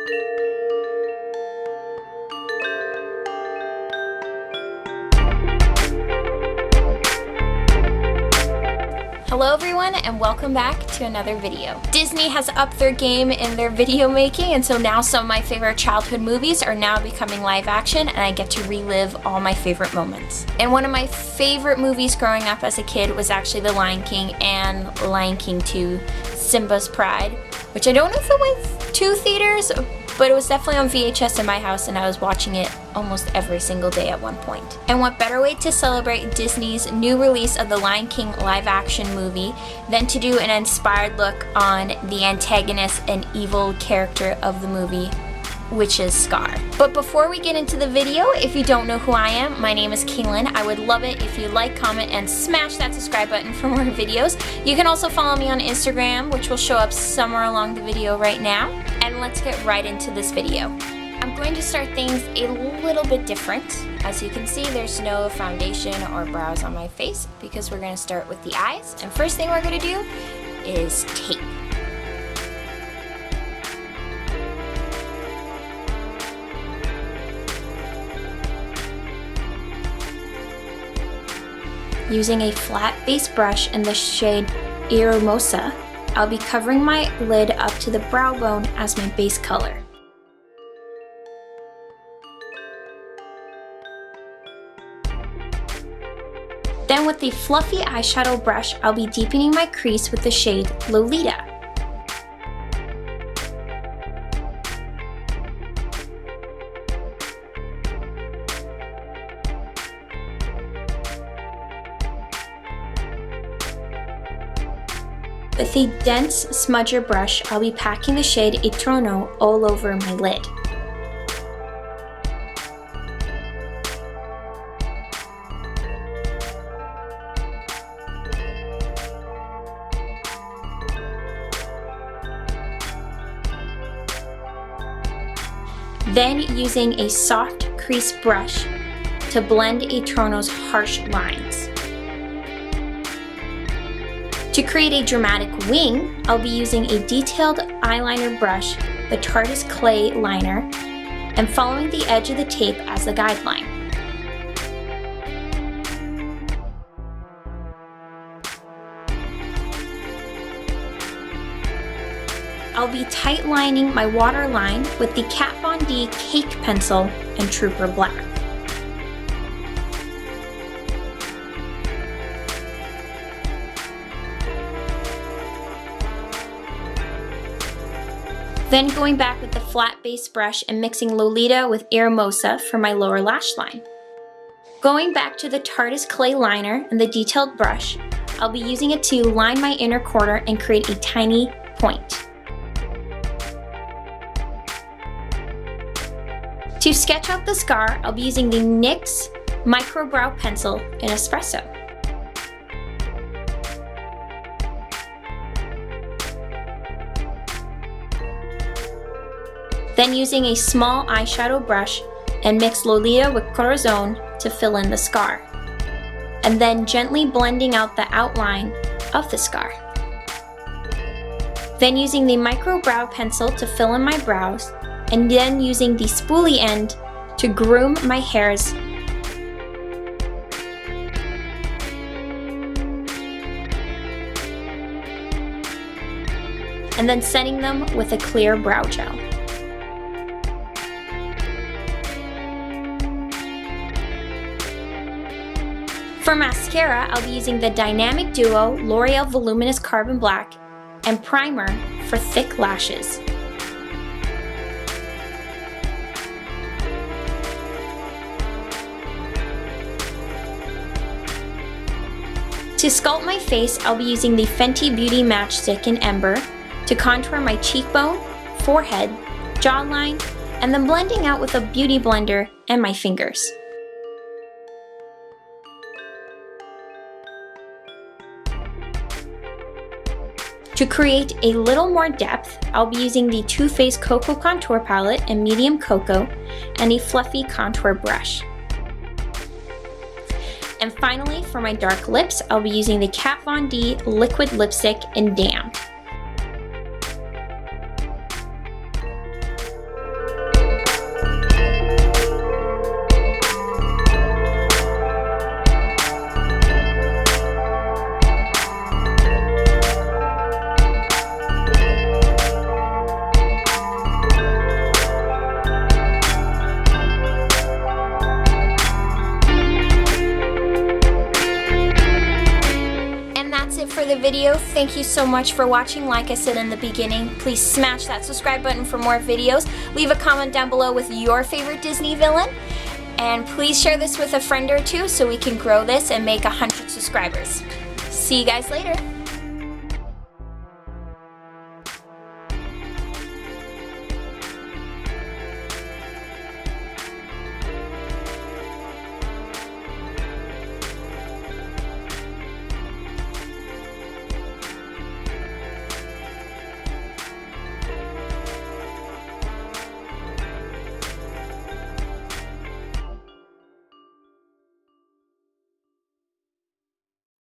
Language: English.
Hello everyone and welcome back to another video. Disney has upped their game in their video making, and so now some of my favorite childhood movies are now becoming live action and I get to relive all my favorite moments. And one of my favorite movies growing up as a kid was actually The Lion King and Lion King 2, Simba's Pride, which I don't know if it went to theaters, but it was definitely on VHS in my house and I was watching it almost every single day at one point. And what better way to celebrate Disney's new release of the Lion King live action movie than to do an inspired look on the antagonist and evil character of the movie, which is Scar. But before we get into the video, if you don't know who I am, my name is Kaylin. I would love it if you like, comment, and smash that subscribe button for more videos. You can also follow me on Instagram, which will show up somewhere along the video right now. And let's get right into this video. I'm going to start things a little bit different. As you can see, there's no foundation or brows on my face because we're going to start with the eyes. And first thing we're going to do is tape. Using a flat base brush in the shade Hermosa, I'll be covering my lid up to the brow bone as my base color. Then with the fluffy eyeshadow brush, I'll be deepening my crease with the shade Lolita. With a dense smudger brush, I'll be packing the shade Eterno all over my lid. Then using a soft crease brush to blend Eterno's harsh lines. To create a dramatic wing, I'll be using a detailed eyeliner brush, the Tarte's Clay liner, and following the edge of the tape as the guideline. I'll be tight lining my waterline with the Kat Von D Cake Pencil and Trooper Black. Then going back with the flat base brush and mixing Lolita with Hermosa for my lower lash line. Going back to the Tarte's Clay liner and the detailed brush, I'll be using it to line my inner corner and create a tiny point. To sketch out the scar, I'll be using the NYX Micro Brow Pencil in Espresso. Then using a small eyeshadow brush and mix Lolita with Corazon to fill in the scar. And then gently blending out the outline of the scar. Then using the Micro Brow Pencil to fill in my brows, and then using the spoolie end to groom my hairs. And then setting them with a clear brow gel. For mascara, I'll be using the Dynamic Duo L'Oreal Voluminous Carbon Black and primer for thick lashes. To sculpt my face, I'll be using the Fenty Beauty Matchstick in Ember to contour my cheekbone, forehead, jawline, and then blending out with a beauty blender and my fingers. To create a little more depth, I'll be using the Too Faced Cocoa Contour Palette in Medium Cocoa and a fluffy contour brush. And finally, for my dark lips, I'll be using the Kat Von D Liquid Lipstick in Damned. video. Thank you so much for watching. Like I said in the beginning, please smash that subscribe button for more videos. Leave a comment down below with your favorite Disney villain. And please share this with a friend or two so we can grow this and make 100 subscribers. See you guys later.